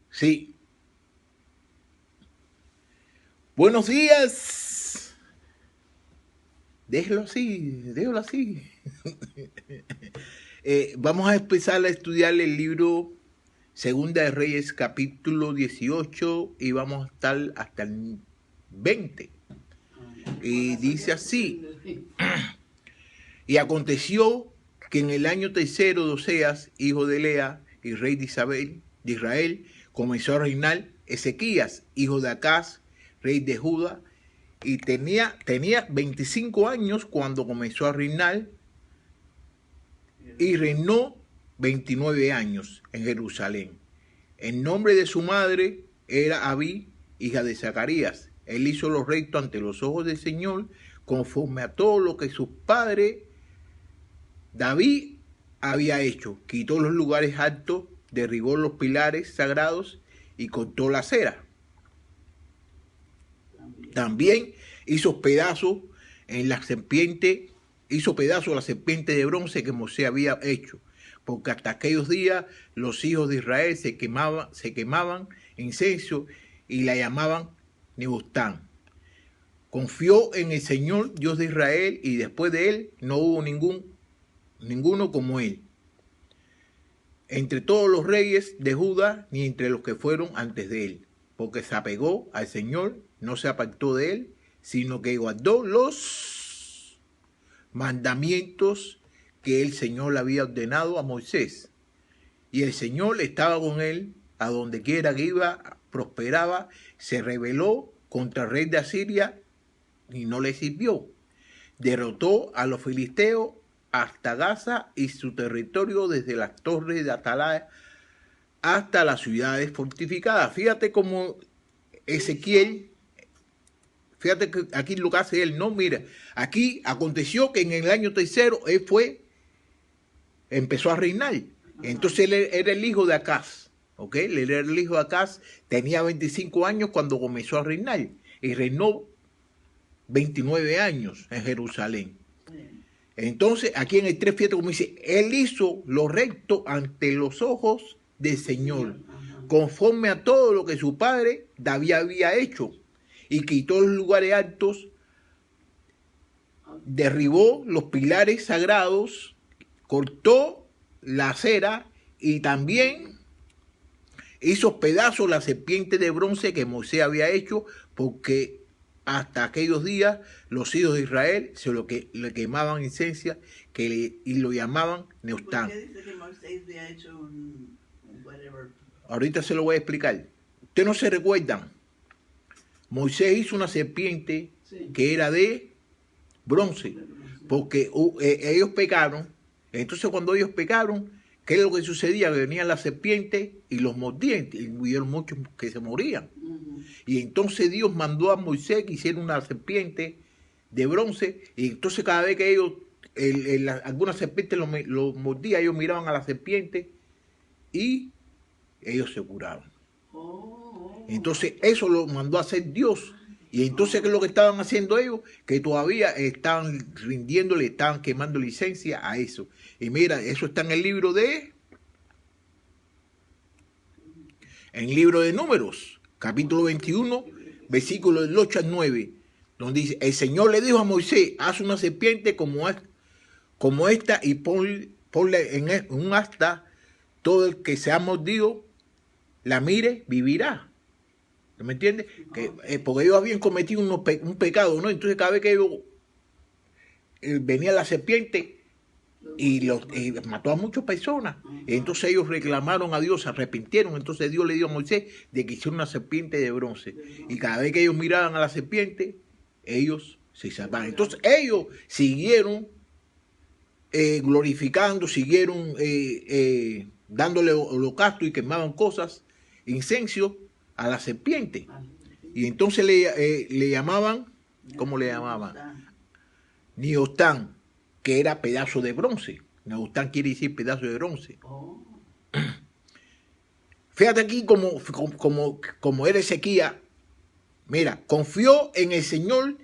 Sí. Buenos días. Déjelo así, déjalo así. Vamos a empezar a estudiar el libro Segunda de Reyes, capítulo 18, y vamos a estar hasta el 20. Y dice así: y aconteció que en el año tercero de Oseas, hijo de Lea y rey de Israel, comenzó a reinar Ezequías, hijo de Acaz, rey de Judá, y tenía 25 años cuando comenzó a reinar, y reinó 29 años en Jerusalén. El nombre de su madre era Abí, hija de Zacarías. Él hizo lo recto ante los ojos del Señor, conforme a todo lo que su padre David había hecho. Quitó los lugares altos, derribó los pilares sagrados y cortó la acera. También hizo pedazos la serpiente de bronce que Moisés había hecho, porque hasta aquellos días los hijos de Israel se quemaban incenso y la llamaban Nebustán. Confió en el Señor Dios de Israel, y después de él no hubo ninguno como él entre todos los reyes de Judá, ni entre los que fueron antes de él, porque se apegó al Señor, no se apartó de él, sino que guardó los mandamientos que el Señor le había ordenado a Moisés. Y el Señor estaba con él, a donde quiera que iba, prosperaba. Se rebeló contra el rey de Asiria y no le sirvió. Derrotó a los filisteos hasta Gaza y su territorio, desde las torres de Atalaya hasta las ciudades fortificadas. Fíjate cómo Ezequiel, fíjate que aquí lo que hace él, no, mira, aquí aconteció que en el año tercero él empezó a reinar. Entonces él era el hijo de Acaz, ¿ok? Él era el hijo de Acaz, tenía 25 años cuando comenzó a reinar, y reinó 29 años en Jerusalén. Entonces, aquí en el 3, fíjate como dice: él hizo lo recto ante los ojos del Señor, conforme a todo lo que su padre David había hecho, y quitó los lugares altos, derribó los pilares sagrados, cortó la acera, y también hizo pedazos la serpiente de bronce que Moisés había hecho, porque hasta aquellos días los hijos de Israel le quemaban incenso y lo llamaban Nebustán. ¿Por qué dice que Moisés había hecho un whatever? Ahorita se lo voy a explicar. Ustedes no se recuerdan. Moisés hizo una serpiente, sí, que era de bronce, porque ellos pecaron. Entonces, cuando ellos pecaron, ¿qué es lo que sucedía? Que venían las serpientes y los mordían, y hubieron muchos que se morían. Y entonces Dios mandó a Moisés que hiciera una serpiente de bronce, y entonces cada vez que ellos, alguna serpiente lo mordía, ellos miraban a la serpiente y ellos se curaban. Entonces eso lo mandó a hacer Dios. Y entonces, ¿qué es lo que estaban haciendo ellos? Que todavía estaban rindiéndole, estaban quemando licencia a eso. Y mira, eso está en el libro de Números, capítulo 21, versículo del 8 al 9, donde dice: el Señor le dijo a Moisés: haz una serpiente como esta, y ponle en un asta. Todo el que se ha mordido la mire, vivirá. ¿Me entiendes? Porque ellos habían cometido un pecado, ¿no? Entonces cada vez que ellos venía la serpiente y mató a muchas personas. Entonces ellos reclamaron a Dios, se arrepintieron. Entonces Dios le dio a Moisés de que hiciera una serpiente de bronce. Y cada vez que ellos miraban a la serpiente, ellos se salvaban. Entonces ellos siguieron glorificando, siguieron dándole holocausto y quemaban cosas, incenso, a la serpiente. Y entonces le llamaban, ¿cómo le llamaban? Nebustán, que era pedazo de bronce. Nebustán quiere decir pedazo de bronce. Fíjate aquí como era Ezequías. Mira, confió en el Señor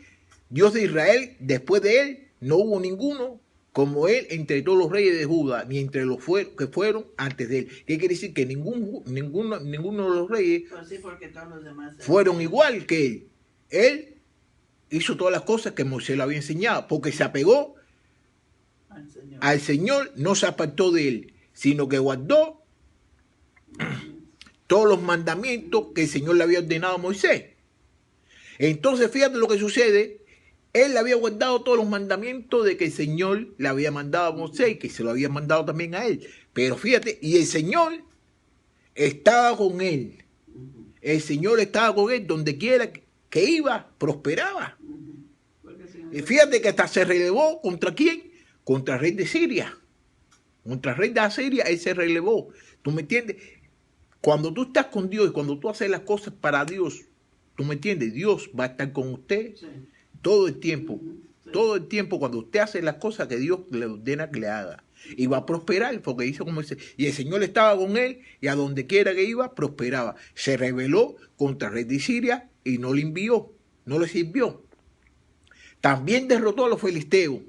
Dios de Israel, después de él no hubo ninguno como él entre todos los reyes de Judá, ni entre los que fueron antes de él. ¿Qué quiere decir? Que ninguno de los reyes Pues sí, porque todos los demás fueron igual que él. Él hizo todas las cosas que Moisés le había enseñado, porque se apegó al Señor, no se apartó de él, sino que guardó todos los mandamientos que el Señor le había ordenado a Moisés. Entonces, fíjate lo que sucede. Él le había guardado todos los mandamientos de que el Señor le había mandado a Moisés y que se lo había mandado también a él. Pero fíjate, y el Señor estaba con él. El Señor estaba con él donde quiera que iba, prosperaba. Y fíjate que hasta se relevó contra quién, contra el rey de Siria. Contra el rey de Asiria, él se relevó. ¿Tú me entiendes? Cuando tú estás con Dios y cuando tú haces las cosas para Dios, ¿tú me entiendes? Dios va a estar con usted todo el tiempo. Todo el tiempo cuando usted hace las cosas que Dios le ordena que le haga. Y va a prosperar, porque dice como dice, y el Señor estaba con él, y a donde quiera que iba, prosperaba. Se rebeló contra el rey de Siria y no le envió, no le sirvió. También derrotó a los filisteos.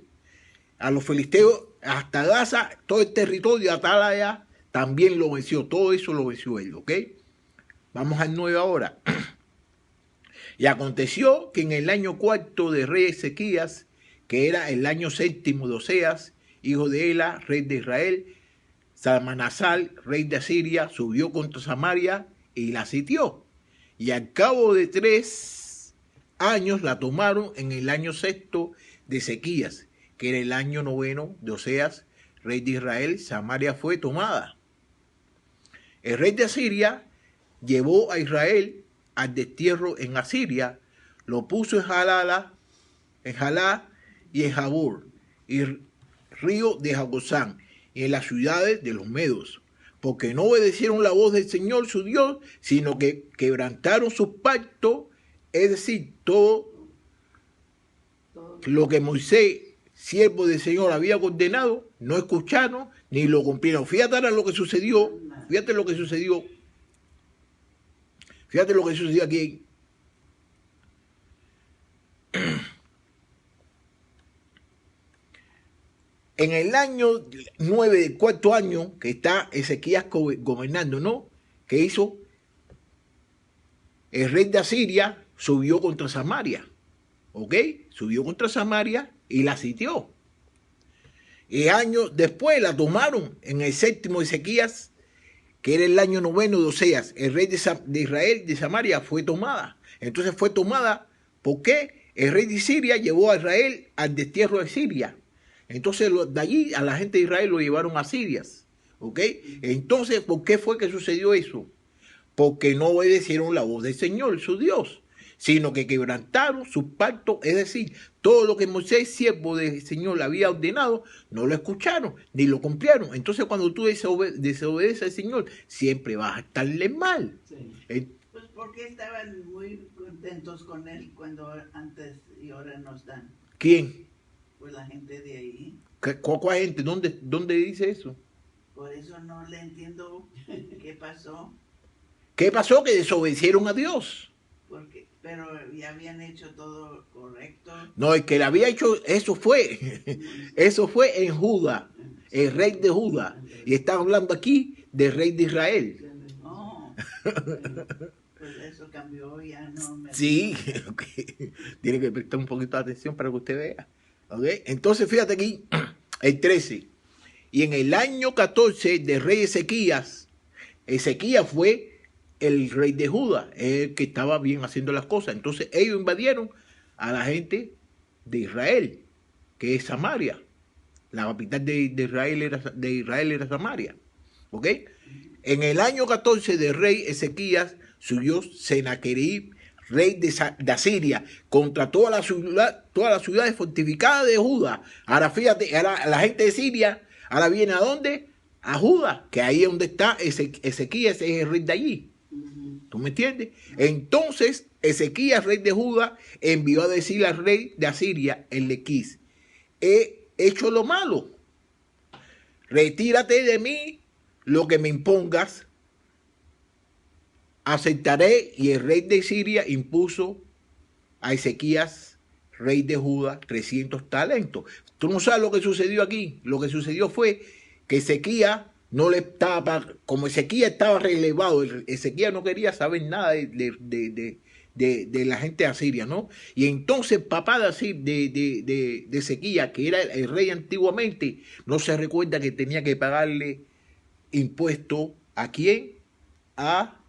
A los filisteos hasta Gaza, todo el territorio de Atalaya, también lo venció. Todo eso lo venció él, ¿ok? Vamos al 9 ahora. Y aconteció que en el año 4 de rey Ezequías, que era el año 7 de Oseas, hijo de Ela, rey de Israel, Salmanasar, rey de Asiria, subió contra Samaria y la sitió. Y al cabo de 3 años la tomaron en el año 6 de Ezequías, que era el año 9 de Oseas, rey de Israel. Samaria fue tomada. El rey de Asiria llevó a Israel al destierro en Asiria, lo puso en Jalá y en Jabur, y río de Jagosán, y en las ciudades de los medos, porque no obedecieron la voz del Señor su Dios, sino que quebrantaron su pacto, es decir, todo lo que Moisés, siervo del Señor, había ordenado, no escucharon ni lo cumplieron. Fíjate ahora lo que sucedió, fíjate lo que sucedió aquí. En el año 9 del 4º año que está Ezequías gobernando, ¿no? ¿Qué hizo? El rey de Asiria subió contra Samaria, ¿ok? Subió contra Samaria y la sitió. Y años después la tomaron en el 7 de Ezequías, que era el año 9 de Oseas. El rey de Israel, de Samaria, fue tomada. Entonces fue tomada porque el rey de Siria llevó a Israel al destierro de Siria. Entonces de allí a la gente de Israel lo llevaron a Siria. ¿Ok? Entonces, ¿por qué fue que sucedió eso? Porque no obedecieron la voz del Señor, su Dios, sino que quebrantaron su pacto, es decir, todo lo que Moisés, siervo del Señor, le había ordenado, no lo escucharon, ni lo cumplieron. Entonces, cuando tú desobedeces al Señor, siempre vas a estarle mal. Sí. Pues porque estaban muy contentos con él cuando antes y ahora nos dan. ¿Quién? Pues la gente de ahí. ¿Cuál gente? ¿Dónde dice eso? Por eso no le entiendo qué pasó. ¿Qué pasó? Que desobedecieron a Dios. Pero ya habían hecho todo correcto. No, el que le había hecho, eso fue en Judá, el rey de Judá. Y está hablando aquí del rey de Israel. Oh, pues eso cambió, ya no me... Sí, okay. Tiene que prestar un poquito de atención para que usted vea. ¿Okay? Entonces, fíjate aquí, el 13. Y en el año 14 del rey Ezequías fue el rey de Judá, el que estaba bien haciendo las cosas. Entonces ellos invadieron a la gente de Israel, que es Samaria. La capital de Israel era Samaria. ¿Ok? En el año 14 del rey Ezequías subió Senaquerib, rey de Asiria, contra todas las ciudades fortificadas de Judá. Ahora fíjate, ahora la gente de Siria, ahora viene ¿a dónde? A Judá, que ahí es donde está Ezequías, es el rey de allí. ¿Tú me entiendes? Entonces Ezequías, rey de Judá, envió a decir al rey de Asiria, el Lequis: he hecho lo malo, retírate de mí lo que me impongas, aceptaré. Y el rey de Siria impuso a Ezequías, rey de Judá, 300 talentos. Tú no sabes lo que sucedió aquí. Lo que sucedió fue que Ezequías no le estaba, como Ezequías estaba relevado, Ezequías no quería saber nada de la gente asiria, ¿no? Y entonces papá de Ezequías, que era el rey antiguamente, no se recuerda que tenía que pagarle impuesto ¿a quién? A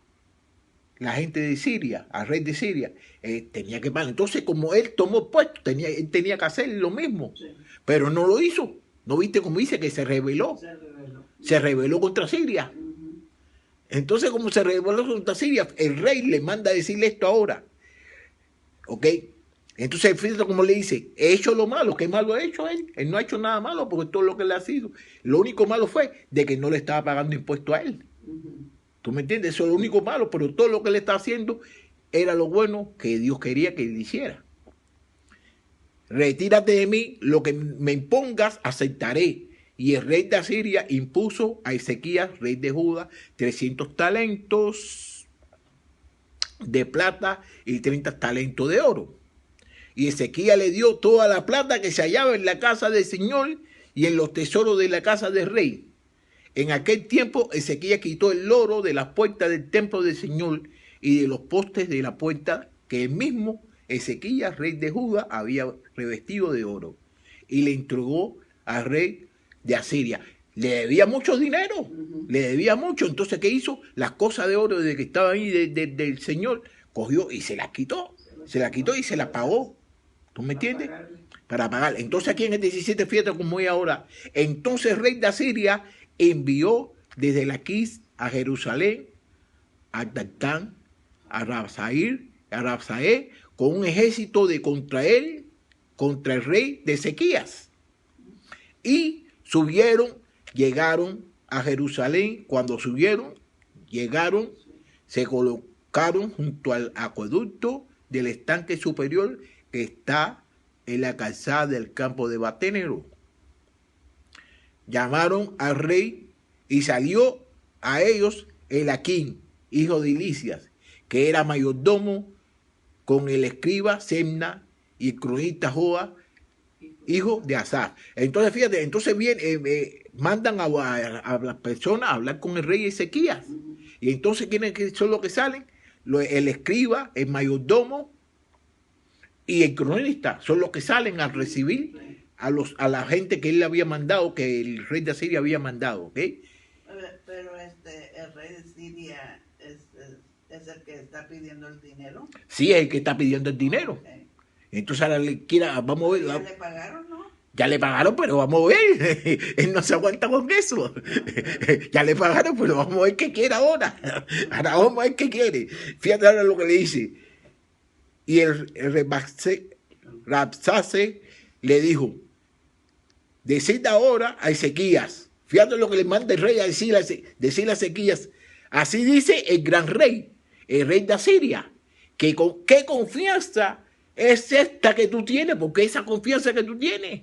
la gente de Siria, al rey de Siria. Tenía que pagar. Entonces, como él tomó puesto, él tenía que hacer lo mismo, sí. Pero no lo hizo. ¿No viste cómo dice que se rebeló? Se rebeló contra Siria. Entonces, como se rebeló contra Siria, el rey le manda a decirle esto ahora. ¿Ok? Entonces, fíjate cómo le dice, he hecho lo malo. ¿Qué malo ha hecho él? Él no ha hecho nada malo porque todo lo que le ha sido. Lo único malo fue de que no le estaba pagando impuesto a él. ¿Tú me entiendes? Eso es lo único malo, pero todo lo que le está haciendo era lo bueno que Dios quería que él hiciera. Retírate de mí, lo que me impongas aceptaré. Y el rey de Asiria impuso a Ezequías, rey de Judá, 300 talentos de plata y 30 talentos de oro. Y Ezequías le dio toda la plata que se hallaba en la casa del Señor y en los tesoros de la casa del rey. En aquel tiempo Ezequías quitó el oro de las puertas del templo del Señor y de los postes de la puerta que él mismo, Ezequías, rey de Judá, había revestido de oro, y le entregó al rey de Asiria. Le debía mucho dinero, le debía mucho. Entonces, ¿qué hizo? Las cosas de oro de que estaban ahí del Señor, cogió y se las quitó. Se las quitó y se las pagó. ¿Tú me entiendes? Para pagar. Entonces, aquí en el 17, fíjate como es ahora. Entonces, el rey de Asiria envió desde Laquis a Jerusalén, a Tartán, a Rabsaé, con un ejército de contra él, contra el rey de Ezequías. Y llegaron a Jerusalén. Cuando llegaron, se colocaron junto al acueducto del estanque superior que está en la calzada del campo de Baténero. Llamaron al rey y salió a ellos Elaquín, hijo de Ilicias, que era mayordomo, con el escriba Semna y el cronista Joa, hijo de Asaf. Entonces, fíjate, entonces mandan a las personas a hablar con el rey Ezequías. Y entonces, ¿quiénes son los que salen? El escriba, el mayordomo y el cronista son los que salen a recibir a la gente que él había mandado, que el rey de Asiria había mandado, ¿ok? Pero el rey de Siria es el que está pidiendo el dinero. Sí, es el que está pidiendo el dinero. Okay. Entonces ahora vamos a ver. ¿Ya le pagaron, no? Ya le pagaron, pero vamos a ver. Él no se aguanta con eso. Ya le pagaron, pero vamos a ver qué quiere ahora. Ahora vamos a ver qué quiere. Fíjate ahora lo que le dice. Y el Rabsase le dijo, decid ahora a Ezequías. Fíjate lo que le manda el rey a decirle a Ezequías. Así dice el gran rey, el rey de Asiria, que con qué confianza es esta que tú tienes, porque esa confianza que tú tienes.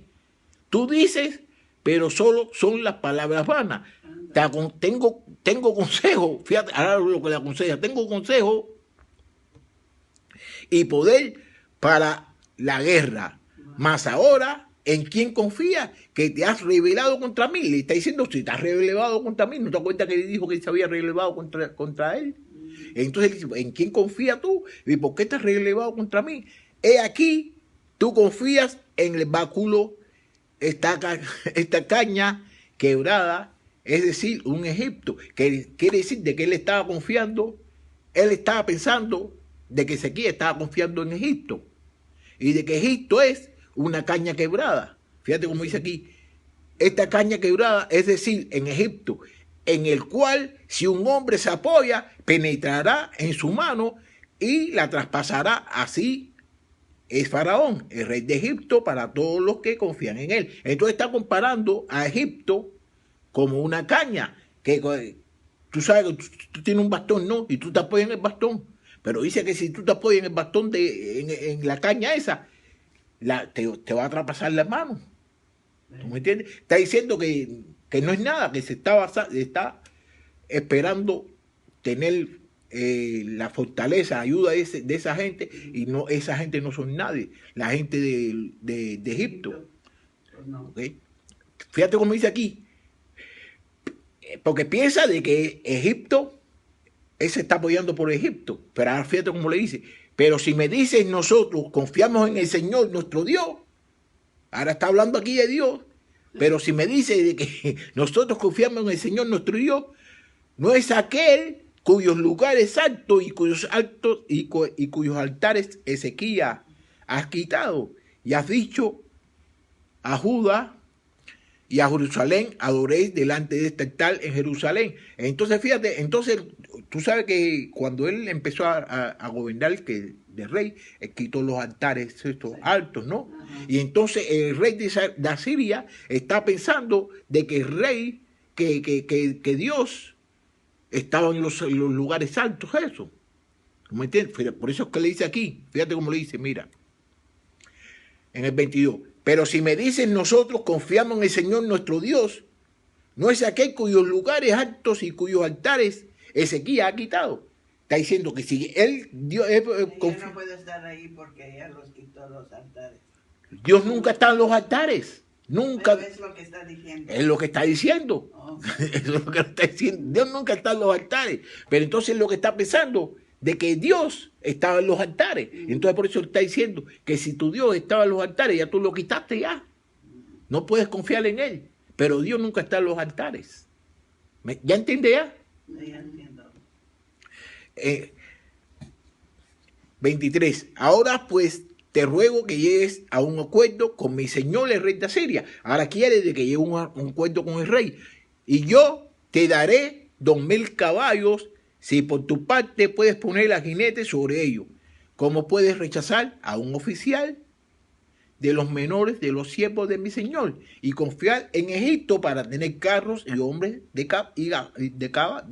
Tú dices, pero solo son las palabras vanas. Tengo consejo, fíjate, ahora lo que le aconseja, tengo consejo y poder para la guerra. Mas ahora, ¿en quién confía? Que te has rebelado contra mí. Le está diciendo, si te has rebelado contra mí, ¿no te das cuenta que le dijo que se había rebelado contra él? Entonces él dice, ¿en quién confías tú? ¿Y por qué te has rebelado contra mí? He aquí, tú confías en el báculo, esta caña quebrada, es decir, un Egipto, que quiere decir de que él estaba confiando, él estaba pensando de que Ezequías estaba confiando en Egipto, y de que Egipto es una caña quebrada. Fíjate cómo dice aquí, esta caña quebrada, es decir, en Egipto, en el cual si un hombre se apoya, penetrará en su mano y la traspasará. Así es Faraón, el rey de Egipto, para todos los que confían en él. Entonces está comparando a Egipto como una caña, que tú sabes que tú tienes un bastón, ¿no? Y tú te apoyas en el bastón. Pero dice que si tú te apoyas en el bastón, en la caña esa, te va a traspasar las manos. ¿Tú me entiendes? Está diciendo que no es nada, que se está esperando tener la fortaleza, ayuda de esa gente, y no, esa gente no son nadie, la gente de Egipto. No. ¿Okay? Fíjate cómo dice aquí, porque piensa de que Egipto, él se está apoyando por Egipto, pero ahora fíjate cómo le dice, pero si me dices nosotros confiamos en el Señor nuestro Dios, ahora está hablando aquí de Dios, pero si me dices de que nosotros confiamos en el Señor nuestro Dios, no es aquel cuyos lugares altos y cuyos altares Ezequías has quitado, y has dicho a Judá y a Jerusalén, adoréis delante de este altar en Jerusalén. Entonces, fíjate, entonces tú sabes que cuando él empezó a gobernar de rey, él quitó los altares estos altos, ¿no? Ajá. Y entonces el rey de Asiria está pensando de que el rey, que Dios estaba en los lugares altos, eso. ¿Me entiendes? Por eso es que le dice aquí, fíjate cómo le dice, mira, en el 22. Pero si me dicen nosotros confiamos en el Señor nuestro Dios, no es aquel cuyos lugares altos y cuyos altares Ezequías ha quitado. Está diciendo que si él, Dios, Ella no puede estar ahí porque ella los quitó los altares. Dios nunca está en los altares. Nunca. Pero es lo que está diciendo. Es lo que está diciendo. Oh. Eso es lo que está diciendo. Dios nunca está en los altares. Pero entonces lo que está pensando de que Dios estaba en los altares. Entonces por eso está diciendo que si tu Dios estaba en los altares, ya tú lo quitaste ya. No puedes confiar en él. Pero Dios nunca está en los altares. ¿Ya entiende ya? Ya entiendo. 23. Ahora pues te ruego que llegues a un acuerdo con mi señor el rey de Asiria. Ahora quiere de que llegue un acuerdo con el rey. Y yo te daré 2000 caballos si por tu parte puedes poner a jinetes sobre ellos. ¿Cómo puedes rechazar a un oficial de los menores de los siervos de mi señor y confiar en Egipto para tener carros y hombres de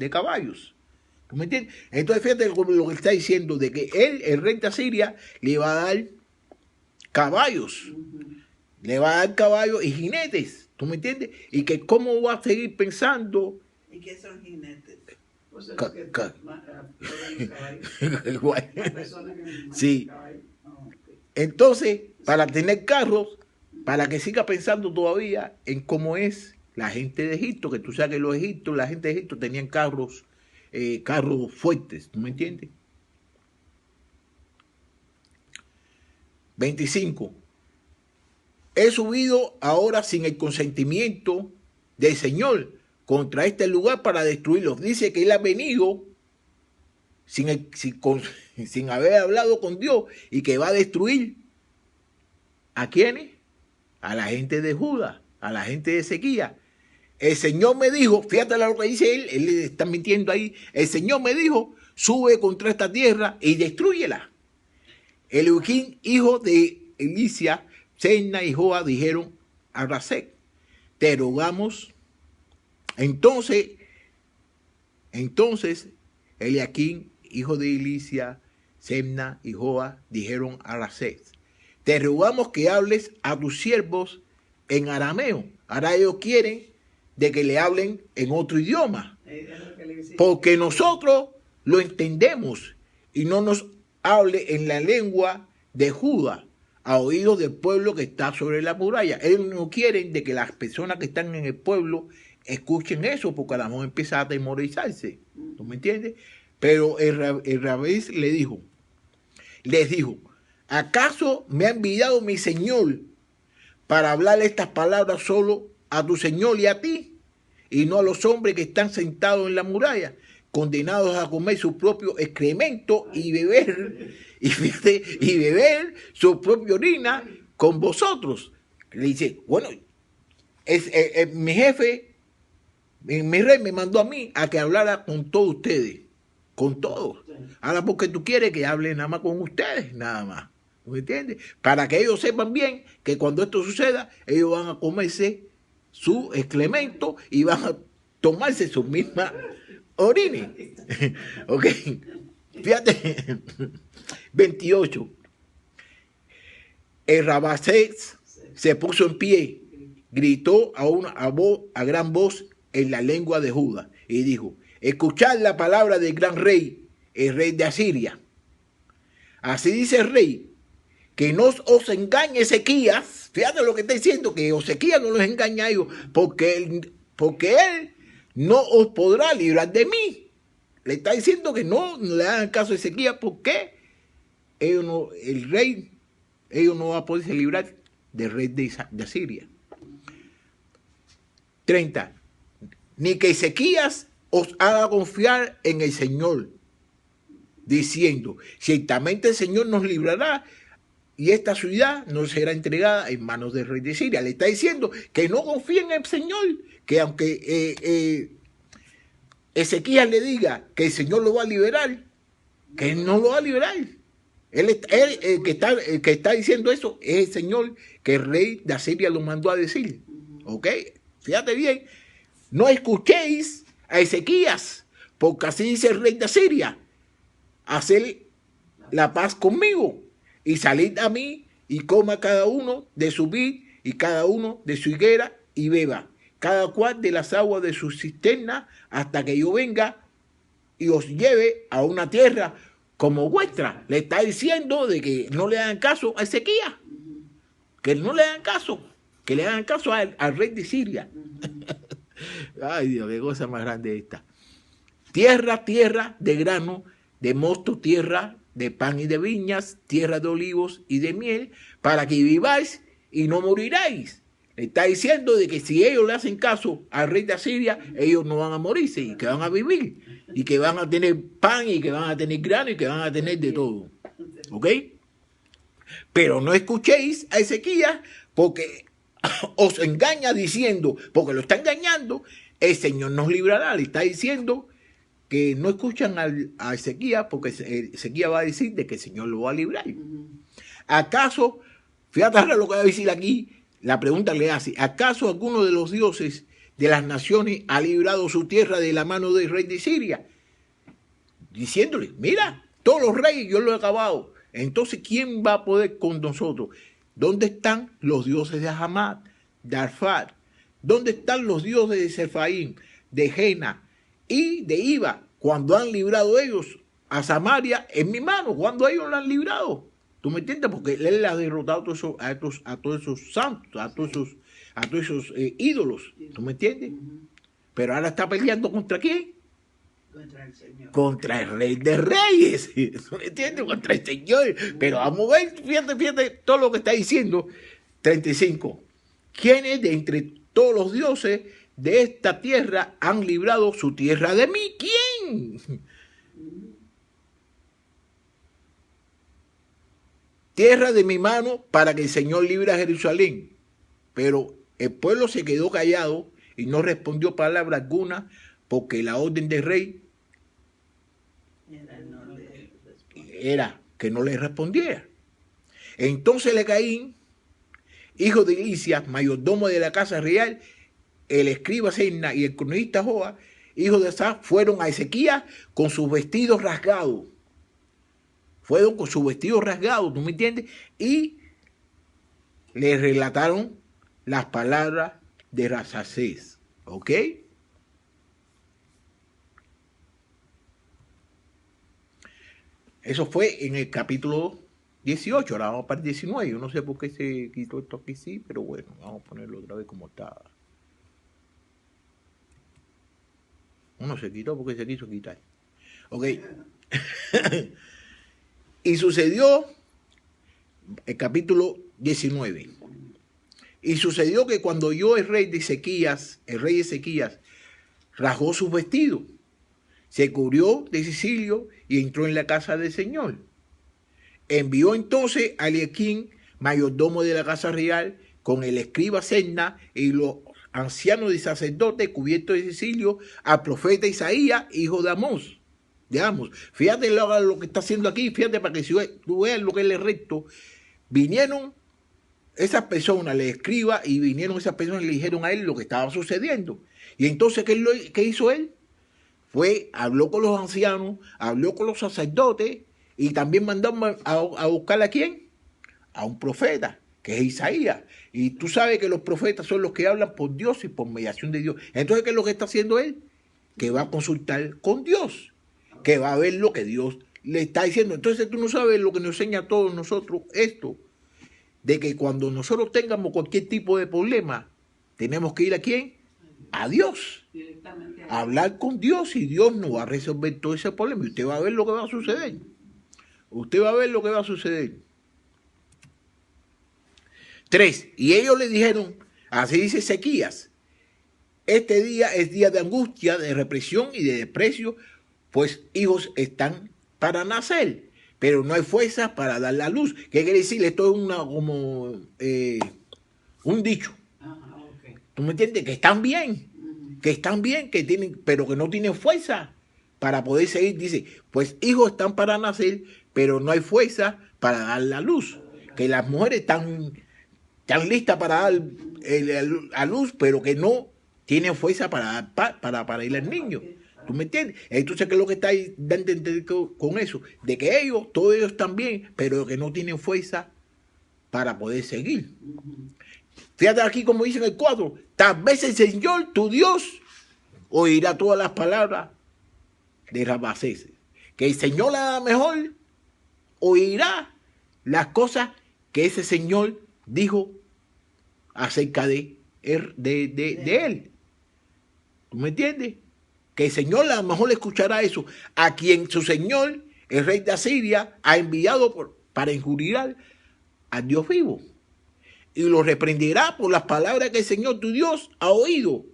caballos? ¿Tú me entiendes? Entonces fíjate lo que está diciendo, de que él, el rey de Asiria, le va a dar caballos. Le va a dar caballos y jinetes. ¿Tú me entiendes? Y que cómo va a seguir pensando. ¿Y qué son jinetes? Pues es lo que los caballos. Sí. Oh, okay. Entonces, para tener carros, para que siga pensando todavía en cómo es la gente de Egipto, que tú sabes que la gente de Egipto tenían carros fuertes, ¿tú me entiendes? 25. He subido ahora sin el consentimiento del Señor contra este lugar para destruirlos. Dice que él ha venido sin haber hablado con Dios y que va a destruir ¿a quiénes? A la gente de Judá, a la gente de Ezequías. El Señor me dijo, fíjate lo que dice él le está mintiendo ahí. El Señor me dijo, sube contra esta tierra y destrúyela. Elohim, hijo de Elicia, Semna y Joa dijeron a Rasek, te rogamos. Entonces, Eliakim, hijo de Elicia, Semna y Joa dijeron a Rasek, te rogamos que hables a tus siervos en arameo. Ahora ellos quieren de que le hablen en otro idioma, porque nosotros lo entendemos, y no nos hable en la lengua de Judá a oídos del pueblo que está sobre la muralla. Ellos no quieren de que las personas que están en el pueblo escuchen eso, porque a lo mejor empieza a atemorizarse. ¿Tú me entiendes? Pero el rabí les dijo, ¿acaso me ha enviado mi Señor para hablar estas palabras solo a tu Señor y a ti, y no a los hombres que están sentados en la muralla, condenados a comer su propio excremento y beber, y beber su propia orina con vosotros? Le dice, bueno, mi jefe, mi rey me mandó a mí a que hablara con todos ustedes, con todos. Ahora porque tú quieres que hable nada más con ustedes, nada más. ¿Me entiendes? Para que ellos sepan bien que cuando esto suceda, ellos van a comerse su excremento y van a tomarse su misma orina. Ok, fíjate. 28. El Rabasés se puso en pie, gritó a gran voz en la lengua de Judá y dijo, escuchad la palabra del gran rey el rey de Asiria. Así dice el rey, que no os engañe Ezequías. Fíjate lo que está diciendo, que Ezequías no los engaña a ellos, porque él no os podrá librar de mí. Le está diciendo que no le hagan caso a Ezequías, porque ellos no va a poderse librar del rey de Asiria. 30. Ni que Ezequías os haga confiar en el Señor, diciendo, ciertamente el Señor nos librará y esta ciudad no será entregada en manos del rey de Siria. Le está diciendo que no confíen en el Señor, que aunque Ezequías le diga que el Señor lo va a liberar, que él no lo va a liberar. El que está diciendo eso es el Señor, que el rey de Asiria lo mandó a decir. ¿Ok? Fíjate bien. No escuchéis a Ezequías, porque así dice el rey de Asiria: haced la paz conmigo y salid a mí y coma cada uno de su vid y cada uno de su higuera y beba, cada cual de las aguas de su cisterna, hasta que yo venga y os lleve a una tierra como vuestra. Le está diciendo de que no le hagan caso a Ezequías, que no le hagan caso, que le hagan caso al rey de Siria. Ay Dios, qué cosa más grande esta. Tierra, tierra de grano, de mosto, tierra de pan y de viñas, tierra de olivos y de miel, para que viváis y no moriráis. Le está diciendo de que si ellos le hacen caso al rey de Asiria, ellos no van a morirse y que van a vivir y que van a tener pan y que van a tener grano y que van a tener de todo. ¿Ok? Pero no escuchéis a Ezequías, porque os engaña diciendo, porque lo está engañando, el Señor nos librará. Le está diciendo que no escuchan a Ezequías, porque Ezequías va a decir de que el Señor lo va a librar. ¿Acaso, fíjate ahora lo que va a decir aquí, la pregunta le hace, ¿acaso alguno de los dioses de las naciones ha librado su tierra de la mano del rey de Siria? Diciéndole, mira, todos los reyes yo los he acabado. Entonces, ¿quién va a poder con nosotros? ¿Dónde están los dioses de Hamad, de Arfad? ¿Dónde están los dioses de Sefaim, de Jena y de Iba, cuando han librado ellos a Samaria en mi mano? ¿Cuándo ellos la han librado? ¿Tú me entiendes? Porque él ha derrotado a todos esos santos, a todos esos ídolos. ¿Tú me entiendes? Pero ahora está peleando ¿contra quién? Contra el Señor. Contra el rey de reyes. ¿Tú me entiendes? Contra el Señor. Pero vamos a ver, fíjate todo lo que está diciendo. 35. ¿Quiénes de entre todos los dioses de esta tierra han librado su tierra de mí? ¿Quién? Tierra de mi mano, para que el Señor libre a Jerusalén. Pero el pueblo se quedó callado y no respondió palabra alguna, porque la orden del rey era que no le respondiera. Entonces Lecaín, hijo de Lisias, mayordomo de la casa real, el escriba Senna y el cronista Joa, hijo de Asaf, fueron a Ezequías con sus vestidos rasgados. Fueron con sus vestidos rasgados, ¿tú me entiendes? Y le relataron las palabras de Rasacés. ¿Ok? Eso fue en el capítulo 18. Ahora vamos para el 19. Yo no sé por qué se quitó esto aquí, sí, pero bueno, vamos a ponerlo otra vez como estaba. Uno se quitó porque se quiso quitar. Ok. Y sucedió el capítulo 19. Y sucedió que cuando oyó el rey Ezequías rasgó sus vestidos, se cubrió de cilicio y entró en la casa del Señor. Envió entonces a Eliaquín, mayordomo de la casa real, con el escriba Senna y los ancianos y sacerdotes cubiertos de cilicio, al profeta Isaías, hijo de Amós. Fíjate lo que está haciendo aquí, fíjate para que tú veas lo que es recto. Vinieron esas personas, le escriba, y vinieron esas personas y le dijeron a él lo que estaba sucediendo. Y entonces, ¿qué hizo él? Habló con los ancianos, habló con los sacerdotes y también mandó a buscar ¿a quién? A un profeta, que es Isaías. Y tú sabes que los profetas son los que hablan por Dios y por mediación de Dios. Entonces, ¿qué es lo que está haciendo él? Que va a consultar con Dios. que va a ver lo que Dios le está diciendo. Entonces tú no sabes lo que nos enseña a todos nosotros esto, de que cuando nosotros tengamos cualquier tipo de problema, tenemos que ir ¿a quién? A Dios. Directamente A hablar con Dios y Dios nos va a resolver todo ese problema. Y usted va a ver lo que va a suceder. Usted va a ver lo que va a suceder. 3. Y ellos le dijeron, así dice Ezequías, este día es día de angustia, de represión y de desprecio, pues hijos están para nacer, pero no hay fuerza para dar la luz. ¿Qué quiere decir? Esto es como un dicho. Ajá, ok. ¿Tú me entiendes? Que están bien, que tienen, pero que no tienen fuerza para poder seguir. Dice, pues hijos están para nacer, pero no hay fuerza para dar la luz. Que las mujeres están listas para dar a luz, pero que no tienen fuerza para ir al niño. ¿Tú me entiendes? Entonces, ¿qué es lo que está dando a entender con eso? De que todos ellos están bien, pero que no tienen fuerza para poder seguir. Fíjate aquí como dice en el 4, tal vez el Señor, tu Dios, oirá todas las palabras de Rabsacés. Que el Señor a lo mejor oirá las cosas que ese Señor dijo acerca de él. ¿Tú me entiendes? Que el Señor a lo mejor le escuchará eso, a quien su Señor, el rey de Asiria, ha enviado para injuriar al Dios vivo. Y lo reprenderá por las palabras que el Señor tu Dios ha oído.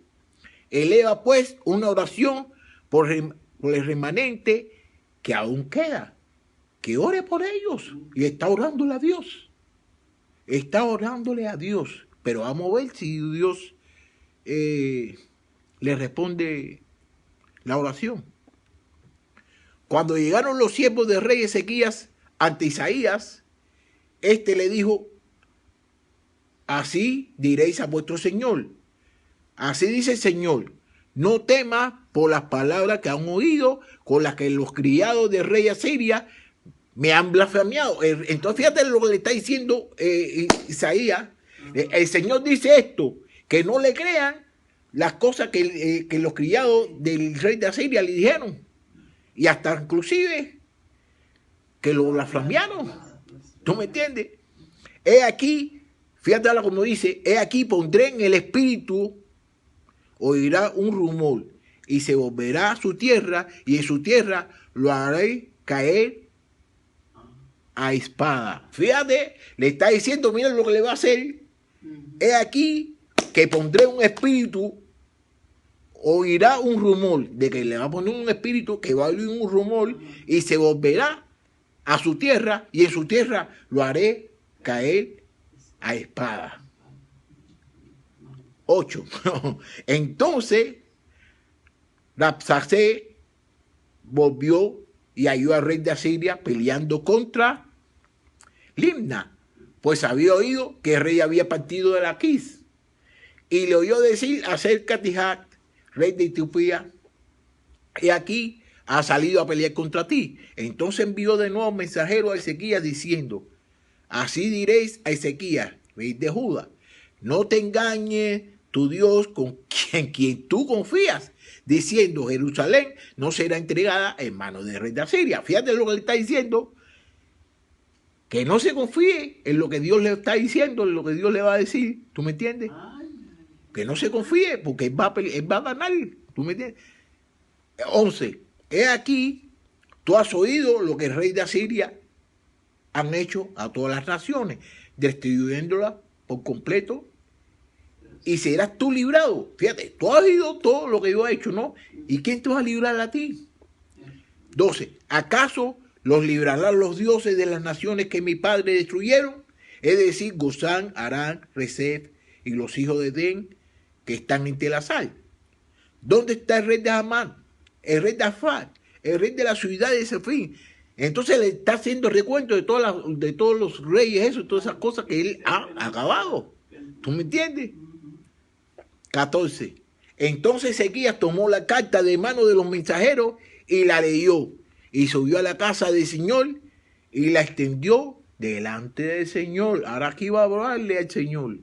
Eleva pues una oración por el remanente que aún queda. Que ore por ellos. Y está orándole a Dios. Está orándole a Dios. Pero vamos a ver si Dios le responde la oración. Cuando llegaron los siervos del rey Ezequías ante Isaías, este le dijo, así diréis a vuestro Señor. Así dice el Señor, no temas por las palabras que han oído, con las que los criados del rey Asiria me han blasfemiado. Entonces fíjate lo que le está diciendo Isaías. El Señor dice esto, que no le crean las cosas que los criados del rey de Asiria le dijeron. Y hasta inclusive que lo blasfemiaron. ¿Tú me entiendes? He aquí, fíjate ahora como dice, he aquí pondré en el espíritu, oirá un rumor y se volverá a su tierra y en su tierra lo haré caer a espada. Fíjate, le está diciendo, mira lo que le va a hacer. He aquí que pondré un espíritu, oirá un rumor, de que le va a poner un espíritu que va a oír un rumor y se volverá a su tierra y en su tierra lo haré caer a espada. 8. Entonces Rabsacés volvió y halló al rey de Asiria peleando contra Limna, pues había oído que el rey había partido de Laquis, y le oyó decir acerca de Tijac, rey de Etiopía, y aquí ha salido a pelear contra ti. Entonces envió de nuevo mensajero a Ezequías diciendo, así diréis a Ezequías, rey de Judá, no te engañe tu Dios con quien tú confías, diciendo, Jerusalén no será entregada en manos del rey de Asiria. Fíjate lo que le está diciendo, que no se confíe en lo que Dios le está diciendo, en lo que Dios le va a decir. ¿Tú me entiendes? Que no se confíe, porque él va a ganar. ¿Tú me entiendes? 11. He aquí, tú has oído lo que el rey de Asiria han hecho a todas las naciones, destruyéndolas por completo, y serás tú librado. Fíjate, tú has oído todo lo que yo he hecho, ¿no? ¿Y quién te va a librar a ti? 12. ¿Acaso los librarán los dioses de las naciones que mi padre destruyeron? Es decir, Gozán, Arán, Resef y los hijos de Den que están en Telasar. ¿Dónde está el rey de Amán? El rey de Afar, el rey de la ciudad de Sefín. Entonces le está haciendo recuento de todos los reyes, eso, todas esas cosas que él ha acabado. ¿Tú me entiendes? 14. Entonces Ezequías tomó la carta de mano de los mensajeros y la leyó, y subió a la casa del Señor y la extendió delante del Señor. Ahora aquí va a hablarle al Señor.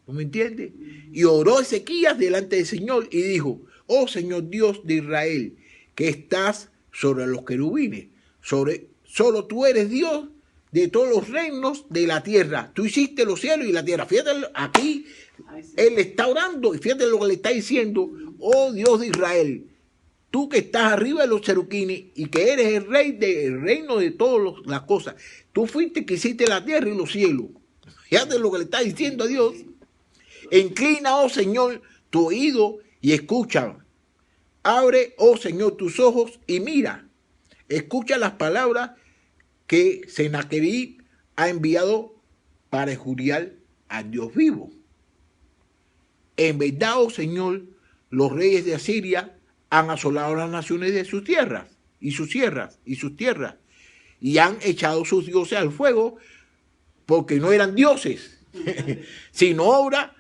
¿No me entiendes? Y oró Ezequías delante del Señor y dijo, oh Señor Dios de Israel, que estás sobre los querubines. Solo tú eres Dios de todos los reinos de la tierra. Tú hiciste los cielos y la tierra. Fíjate, aquí Ay, sí. él está orando y fíjate lo que le está diciendo. Oh Dios de Israel, tú que estás arriba de los cheruquines y que eres el rey del reino de todas las cosas. Tú fuiste que hiciste la tierra y los cielos. Fíjate lo que le está diciendo a Dios. Inclina, oh Señor, tu oído y escucha. Abre, oh Señor, tus ojos y mira. Escucha las palabras que Sennacherib ha enviado para injuriar al Dios vivo. En verdad, oh Señor, los reyes de Asiria han asolado las naciones de sus tierras, y han echado sus dioses al fuego, porque no eran dioses, sino obra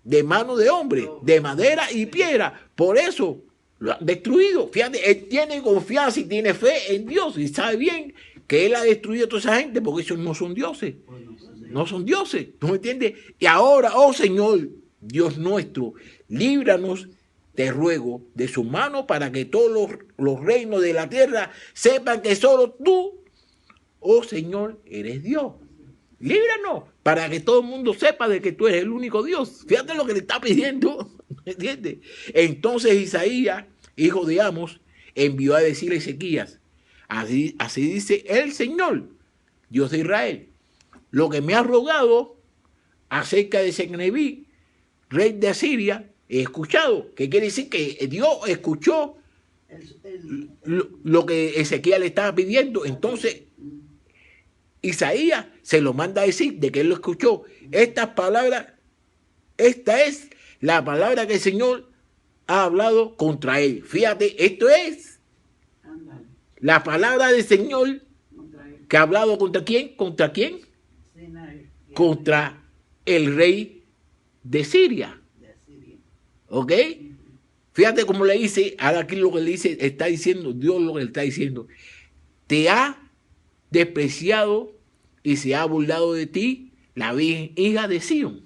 de mano de hombre, de madera y piedra. Por eso lo han destruido. Fíjate, él tiene confianza y tiene fe en Dios y sabe bien que él ha destruido a toda esa gente porque ellos no son dioses. No son dioses, ¿tú me entiendes? Y ahora, oh Señor, Dios nuestro, líbranos, te ruego, de su mano para que todos los reinos de la tierra sepan que solo tú, oh Señor, eres Dios. Líbranos para que todo el mundo sepa de que tú eres el único Dios. Fíjate lo que le está pidiendo, ¿me entiendes? Entonces Isaías, hijo de Amos, envió a decirle a Ezequías, así dice el Señor, Dios de Israel, lo que me ha rogado acerca de Sennacherib, rey de Asiria, he escuchado. ¿Qué quiere decir? Que Dios escuchó lo que Ezequiel le estaba pidiendo. Entonces Isaías se lo manda a decir de que él lo escuchó. Estas palabras, esta es la palabra que el Señor ha hablado contra él. Fíjate, esto es Ándale, la palabra del Señor contra él. que ha hablado contra quién, contra quién, Sinaí, contra el rey de Siria. de Asiria. ¿Ok? Fíjate cómo le dice, ahora aquí lo que le dice, está diciendo, Dios lo que le está diciendo, te ha despreciado y se ha burlado de ti la Virgen hija de Sión.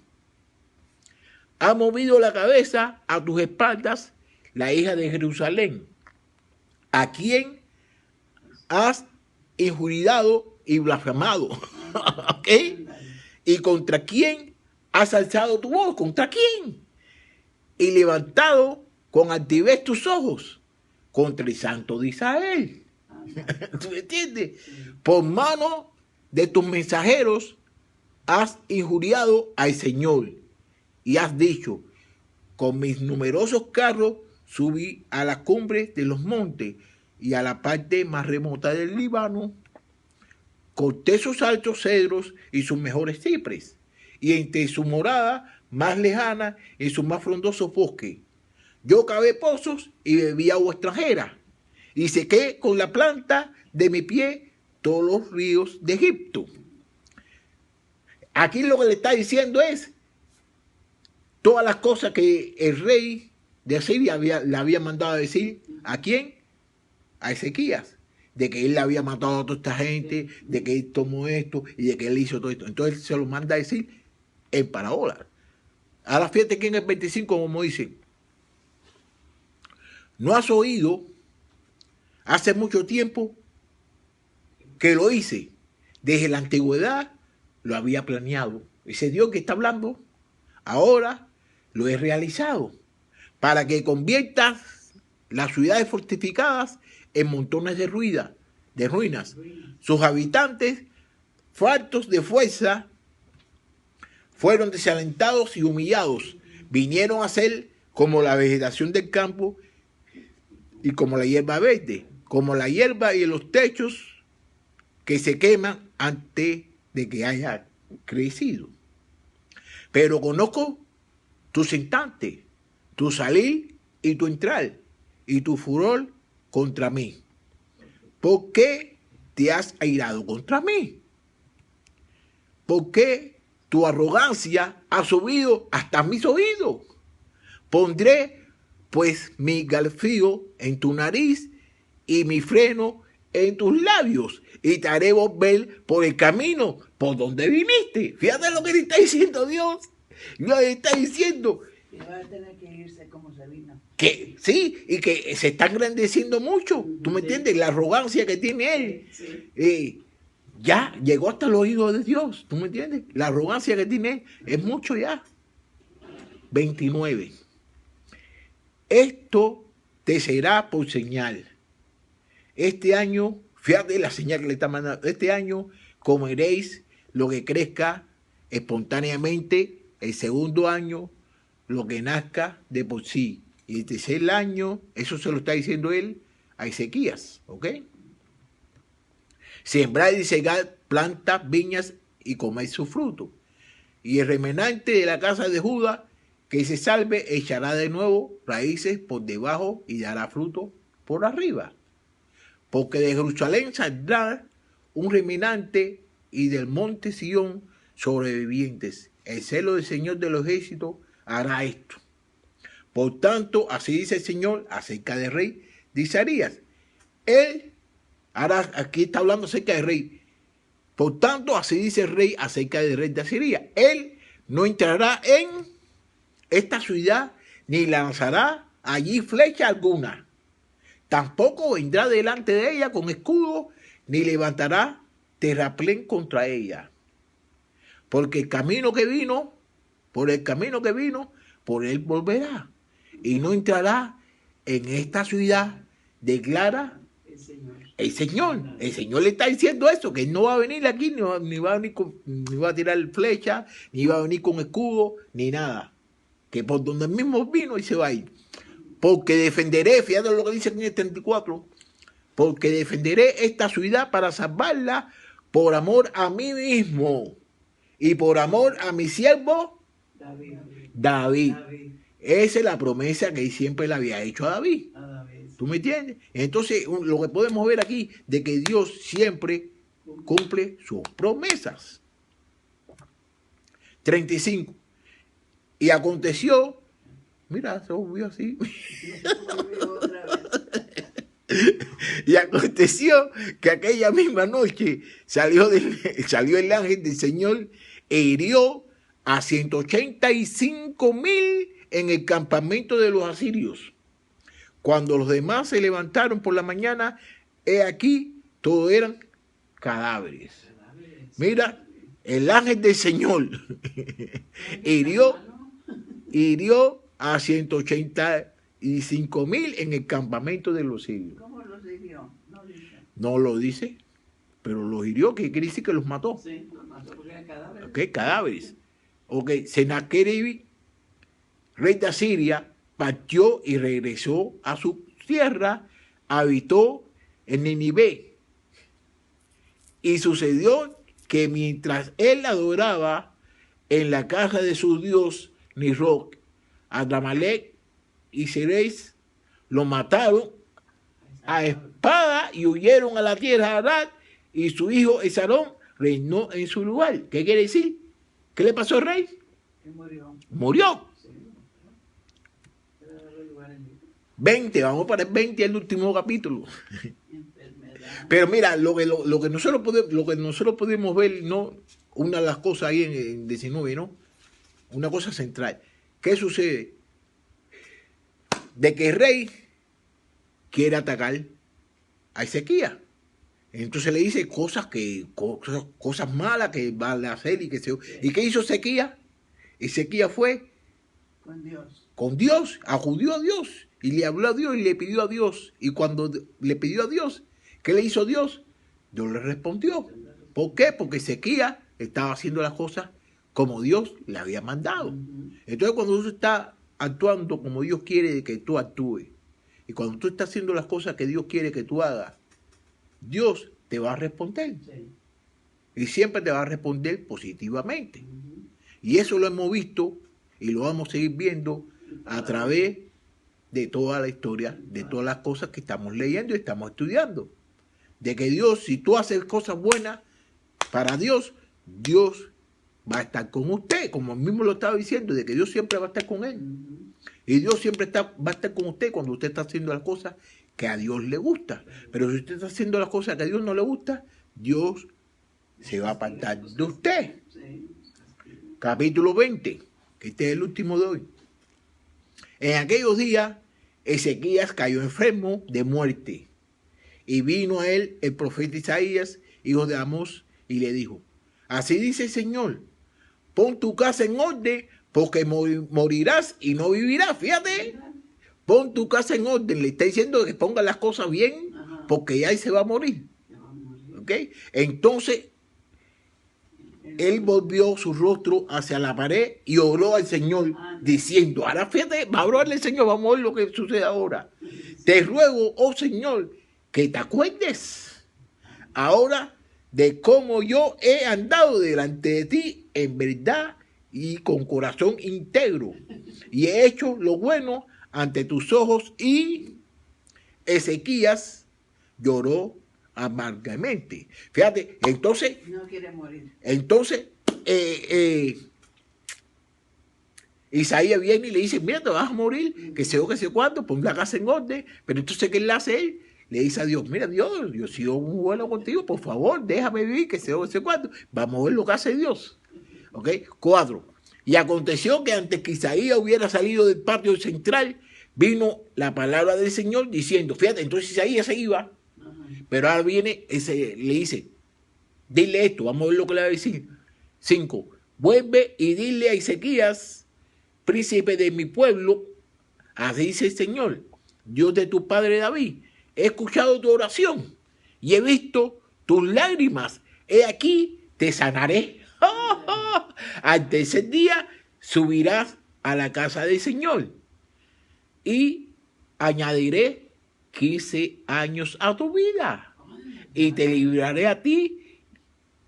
Ha movido la cabeza a tus espaldas la hija de Jerusalén, a quien has injuriado y blasfemado. ¿Ok? ¿Y contra quién has alzado tu voz? ¿Contra quién? Y levantado con altivez tus ojos contra el Santo de Israel. ¿Tú me entiendes? Por mano de tus mensajeros has injuriado al Señor y has dicho, con mis numerosos carros subí a la cumbre de los montes y a la parte más remota del Líbano. Corté sus altos cedros y sus mejores cipres, y entre su morada más lejana en sus más frondosos bosques. Yo cavé pozos y bebí agua extranjera, y sequé con la planta de mi pie todos los ríos de Egipto. Aquí lo que le está diciendo es todas las cosas que el rey de Asiria le había mandado a decir. ¿A quién? A Ezequías. De que él le había matado a toda esta gente, de que él tomó esto y de que él hizo todo esto. Entonces se lo manda a decir en parábola. Ahora fíjate que en el 25, como dice, ¿no has oído hace mucho tiempo que lo hice? Desde la antigüedad lo había planeado. Ese Dios que está hablando, ahora lo he realizado para que conviertas las ciudades fortificadas en montones de ruinas. Sus habitantes, faltos de fuerza, fueron desalentados y humillados. Vinieron a ser como la vegetación del campo y como la hierba verde, como la hierba y los techos que se queman antes de que haya crecido. Pero conozco tus instantes, tu salir y tu entrar, y tu furor contra mí. ¿Por qué te has airado contra mí? ¿Por qué tu arrogancia ha subido hasta mis oídos? Pondré pues mi galfío en tu nariz y mi freno en tus labios, y te haré volver por el camino por donde viniste. Fíjate lo que le está diciendo Dios. Dios le está diciendo, Y va a tener que irse como se vino. Que sí, y que se está engrandeciendo mucho. ¿Tú me Sí. entiendes? La arrogancia que tiene él. Sí. Ya llegó hasta los oídos de Dios. ¿Tú me entiendes? La arrogancia que tiene él es mucho ya. 29. Esto te será por señal. Este año, fíjate la señal que le está mandando. Este año comeréis lo que crezca espontáneamente. El segundo año, lo que nazca de por sí. Y el tercer año, eso se lo está diciendo él a Ezequías, ¿ok? Sembrar y cegar plantas, viñas y comer su fruto. Y el remanente de la casa de Judá que se salve echará de nuevo raíces por debajo y dará fruto por arriba. Porque de Jerusalén saldrá un remanente y del monte Sión sobrevivientes. El celo del Señor de los ejércitos hará esto. Por tanto, así dice el Señor acerca del rey de Isaías. Él hará, aquí está hablando acerca del rey. Por tanto, así dice el rey acerca del rey de Asiria. Él no entrará en esta ciudad ni lanzará allí flecha alguna. Tampoco vendrá delante de ella con escudo ni levantará terraplén contra ella. Porque el camino que vino, por él volverá. Y no entrará en esta ciudad, declara El Señor. el Señor. El Señor le está diciendo eso, que él no va a venir aquí, ni va a venir ni va a tirar flecha, ni va a venir con escudo, ni nada. Que por donde él mismo vino y se va a ir. Porque defenderé, fíjate lo que dice en el 34, porque defenderé esta ciudad para salvarla por amor a mí mismo y por amor a mi siervo David. David. David. Esa es la promesa que él siempre le había hecho a David. A David. ¿Tú me entiendes? Entonces, lo que podemos ver aquí, de que Dios siempre cumple sus promesas. 35. Y aconteció, mira, se volvió así. Volvió otra vez. Y aconteció que aquella misma noche salió el ángel del Señor e hirió a 185,000 en el campamento de los asirios. Cuando los demás se levantaron por la mañana, he aquí, todos eran cadáveres. Mira, el ángel del Señor hirió a 185,000 en el campamento de los sirios. ¿Cómo los hirió? No dice. No lo dice, pero los hirió, que quiere decir que los mató. Sí, lo mató porque era cadáver. Ok, cadáveres. Ok, Sennacherib, rey de Asiria, partió y regresó a su tierra, habitó en Nínive. Y sucedió que mientras él adoraba en la casa de su dios Nisroch, Adramelech y Ceres lo mataron a espada y huyeron a la tierra de Arad, y su hijo Esarón reinó en su lugar. ¿Qué quiere decir? ¿Qué le pasó al rey? Que murió. Murió. Sí, pero era el lugar en el 20, vamos para el 20, el último capítulo. Enfermedad. Pero mira, lo que nosotros podemos ver, ¿no? Una de las cosas ahí en 19, ¿no? Una cosa central. ¿Qué sucede? De que el rey quiere atacar a Ezequías. Entonces le dice cosas malas que va a hacer y que se... ¿Y qué hizo Ezequías? Ezequías fue Con Dios. con Dios, acudió a Dios y le habló a Dios y le pidió a Dios. Y cuando le pidió a Dios, ¿qué le hizo Dios? Dios le respondió. ¿Por qué? Porque Ezequías estaba haciendo las cosas como Dios le había mandado. Entonces, cuando tú estás actuando como Dios quiere que tú actúes, y cuando tú estás haciendo las cosas que Dios quiere que tú hagas, Dios te va a responder. Sí. Y siempre te va a responder positivamente. Y eso lo hemos visto y lo vamos a seguir viendo a través de toda la historia, de todas las cosas que estamos leyendo y estamos estudiando. De que Dios, si tú haces cosas buenas para Dios, Dios va a estar con usted, como él mismo lo estaba diciendo, de que Dios siempre va a estar con él. Y Dios siempre va a estar con usted cuando usted está haciendo las cosas que a Dios le gusta. Pero si usted está haciendo las cosas que a Dios no le gusta, Dios se va a apartar de usted. Sí. Capítulo 20, que este es el último de hoy. En aquellos días, Ezequías cayó enfermo de muerte. Y vino a él el profeta Isaías, hijo de Amós, y le dijo, así dice el Señor, pon tu casa en orden, porque morirás y no vivirás. Fíjate, pon tu casa en orden. Le está diciendo que ponga las cosas bien, Ajá. porque ya él se va a morir. Ya va a morir. ¿Ok? Entonces, él volvió su rostro hacia la pared y oró al Señor, diciendo, ahora fíjate, va a orarle al Señor, vamos a ver lo que sucede ahora. Te ruego, oh Señor, que te acuerdes ahora de cómo yo he andado delante de ti en verdad y con corazón íntegro, y he hecho lo bueno ante tus ojos. Y Ezequías lloró amargamente. Fíjate, entonces, No quiere morir. Isaías viene y le dice, mira, te vas a morir, que sé yo, que sé cuánto, pon la casa en orden. Pero entonces, ¿qué le hace él? Le dice a Dios, mira, Dios, yo he sido muy bueno contigo, por favor, déjame vivir, que sé yo, que sé cuánto. Vamos a ver lo que hace Dios. ¿Ok? 4. Y aconteció que antes que Isaías hubiera salido del patio central, vino la palabra del Señor diciendo, fíjate, entonces Isaías se iba, Ajá. pero ahora viene, le dice, dile esto, vamos a ver lo que le va a decir. 5. Vuelve y dile a Ezequías, príncipe de mi pueblo, así dice el Señor, Dios de tu padre David, he escuchado tu oración y he visto tus lágrimas. He aquí, te sanaré. Al tercer día subirás a la casa del Señor y añadiré 15 años a tu vida y te libraré a ti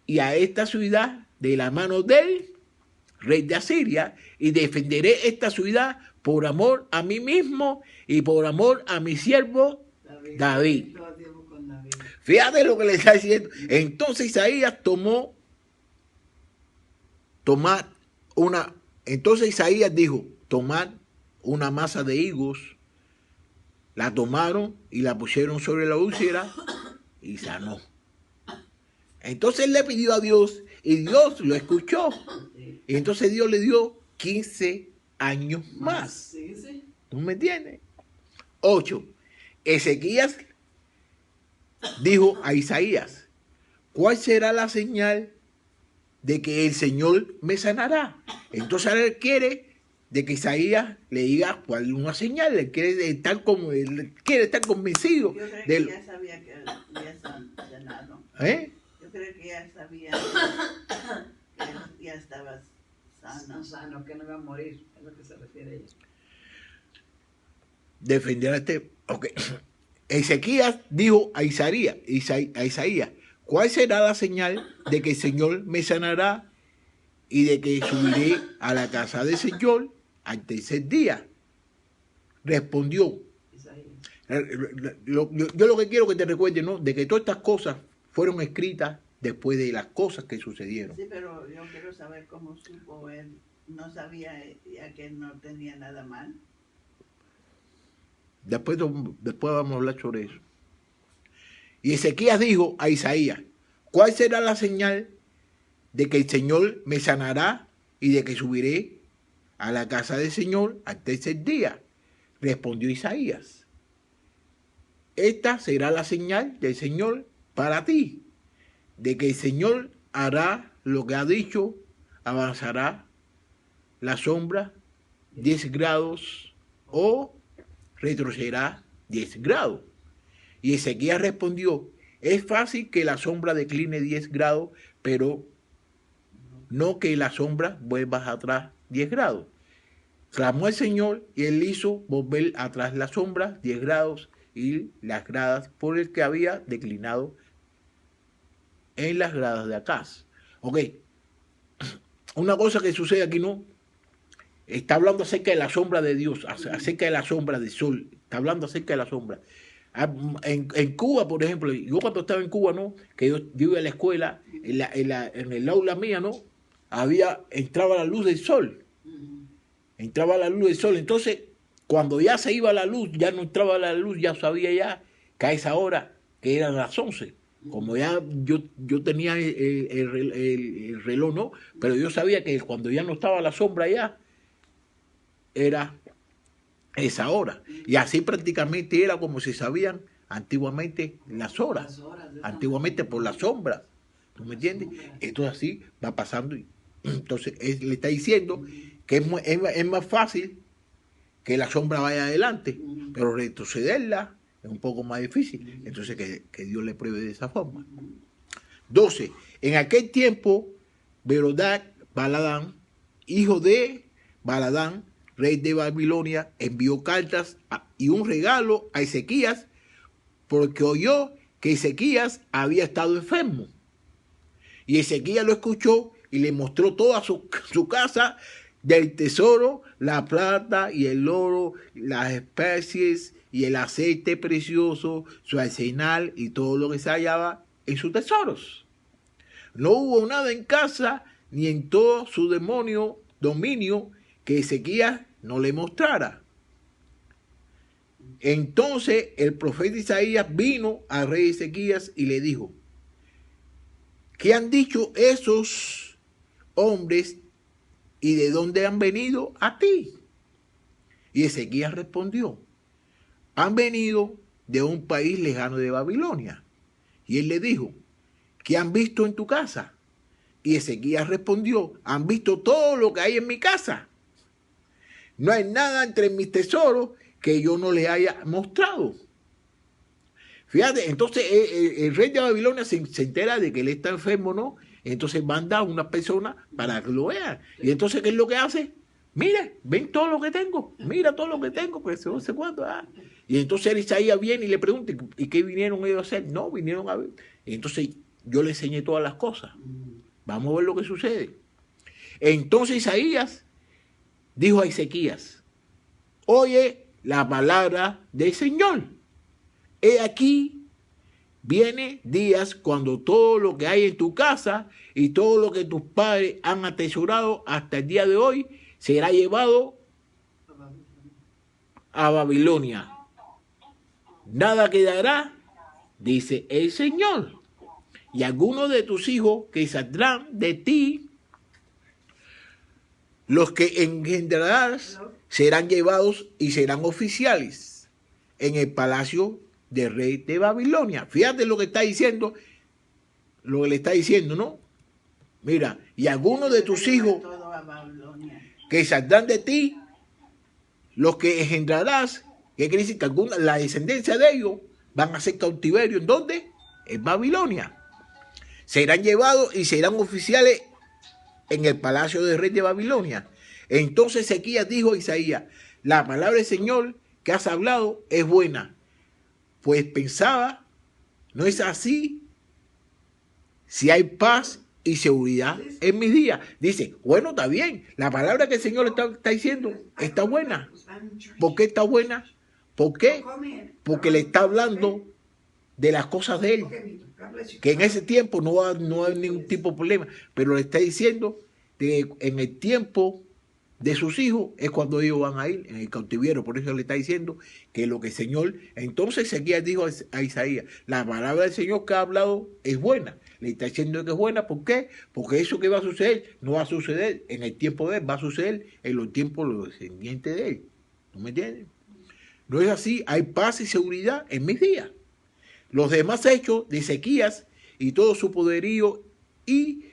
y a esta ciudad de la mano del rey de Asiria, y defenderé esta ciudad por amor a mí mismo y por amor a mi siervo David. Todo tiempo con David. Fíjate lo que le está diciendo. Entonces Isaías entonces Isaías dijo, tomad una masa de higos, la tomaron y la pusieron sobre la úlcera y sanó. Entonces él le pidió a Dios y Dios lo escuchó. Sí. Y entonces Dios le dio 15 años más. Sí, sí. ¿Tú me entiendes? 8. Ezequías dijo a Isaías, ¿cuál será la señal de que el Señor me sanará? Entonces él quiere de que Isaías le diga cuál es una señal. Él quiere estar convencido. Yo creo de que lo- ya sabía que había sanado. ¿Eh? Yo creo que ya sabía que ya estabas sano. Sano, que no iba a morir, es lo que se refiere ella. Defender a este. Ok. Ezequías dijo a Isaías, ¿cuál será la señal de que el Señor me sanará y de que subiré a la casa del Señor al tercer día? Respondió. Isaías. Yo lo que quiero que te recuerdes, ¿no? De que todas estas cosas fueron escritas después de las cosas que sucedieron. Sí, pero yo quiero saber cómo supo él. No sabía ya que no tenía nada mal. Después vamos a hablar sobre eso. Y Ezequías dijo a Isaías, ¿cuál será la señal de que el Señor me sanará y de que subiré a la casa del Señor al tercer día? Respondió Isaías, esta será la señal del Señor para ti, de que el Señor hará lo que ha dicho, avanzará la sombra 10 grados o retrocederá 10 grados. Y Ezequías respondió, es fácil que la sombra decline 10 grados, pero no que la sombra vuelva atrás 10 grados. Clamó el Señor y él hizo volver atrás la sombra 10 grados y las gradas por el que había declinado en las gradas de Acaz. Ok, una cosa que sucede aquí, ¿no? Está hablando acerca de la sombra de Dios, acerca de la sombra del sol, está hablando acerca de la sombra. En Cuba, por ejemplo, yo cuando estaba en Cuba, ¿no? Que yo iba a la escuela, en el aula mía, ¿no? Entraba la luz del sol, entraba la luz del sol. Entonces, cuando ya se iba la luz, ya no entraba la luz, ya sabía ya que a esa hora, que eran las 11. Como ya yo tenía el reloj, ¿no? Pero yo sabía que cuando ya no estaba la sombra ya, era esa hora. Y así prácticamente era como se sabían antiguamente las horas. Las horas de Antiguamente por las sombras. ¿Tú me entiendes? Entonces así va pasando. Entonces él le está diciendo que es más fácil que la sombra vaya adelante, pero retrocederla es un poco más difícil. Entonces que Dios le pruebe de esa forma. 12. En aquel tiempo, Merodach Baladán, hijo de Baladán, rey de Babilonia, envió cartas y un regalo a Ezequías porque oyó que Ezequías había estado enfermo. Y Ezequías lo escuchó y le mostró toda su casa del tesoro, la plata y el oro, las especies y el aceite precioso, su arsenal y todo lo que se hallaba en sus tesoros. No hubo nada en casa ni en todo su dominio que Ezequías no le mostrara. Entonces el profeta Isaías vino al rey Ezequías y le dijo: ¿qué han dicho esos hombres y de dónde han venido a ti? Y Ezequías respondió: han venido de un país lejano de Babilonia. Y él le dijo: ¿qué han visto en tu casa? Y Ezequías respondió: han visto todo lo que hay en mi casa. No hay nada entre mis tesoros que yo no les haya mostrado. Fíjate, entonces el rey de Babilonia se entera de que él está enfermo, ¿no? Entonces manda a una persona para que lo vea. Y entonces, ¿qué es lo que hace? Mira, ven todo lo que tengo. Mira todo lo que tengo, pues no sé cuándo. Y entonces Isaías viene y le pregunta: ¿y qué vinieron ellos a hacer? No, vinieron a ver. Y entonces yo le enseñé todas las cosas. Vamos a ver lo que sucede. Entonces Isaías dijo a Ezequías: oye la palabra del Señor. He aquí, viene días cuando todo lo que hay en tu casa y todo lo que tus padres han atesorado hasta el día de hoy será llevado a Babilonia. Nada quedará, dice el Señor. Y algunos de tus hijos que saldrán de ti, los que engendrarás, serán llevados y serán oficiales en el palacio del rey de Babilonia. Fíjate lo que está diciendo, lo que le está diciendo, ¿no? Mira, y algunos de tus hijos que saldrán de ti, los que engendrarás, ¿qué quiere decir? Que la descendencia de ellos van a ser cautiverio. ¿En dónde? En Babilonia. Serán llevados y serán oficiales en el palacio del rey de Babilonia. Entonces Ezequías dijo a Isaías: la palabra del Señor que has hablado es buena. Pues pensaba, ¿no es así? Si hay paz y seguridad en mis días. Dice, bueno, está bien. La palabra que el Señor está diciendo está buena. ¿Por qué está buena? ¿Por qué? Porque le está hablando de las cosas de él. Que en ese tiempo no hay ningún tipo de problema. Pero le está diciendo que en el tiempo de sus hijos es cuando ellos van a ir en el cautiverio. Por eso le está diciendo que lo que el Señor... Entonces Ezequías dijo a Isaías: la palabra del Señor que ha hablado es buena. Le está diciendo que es buena. ¿Por qué? Porque eso que va a suceder no va a suceder en el tiempo de él, va a suceder en los tiempos de los descendientes de él. ¿No me entienden? No es así. Hay paz y seguridad en mis días. Los demás hechos de Ezequías y todo su poderío, y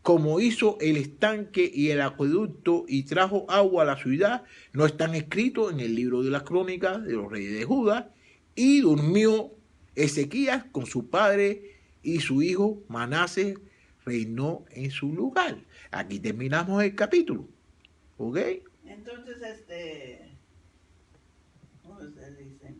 como hizo el estanque y el acueducto y trajo agua a la ciudad, no están escritos en el libro de las crónicas de los reyes de Judá. Y durmió Ezequías con su padre, y su hijo Manasés reinó en su lugar. Aquí terminamos el capítulo. ¿Ok? Entonces, ¿cómo se dice?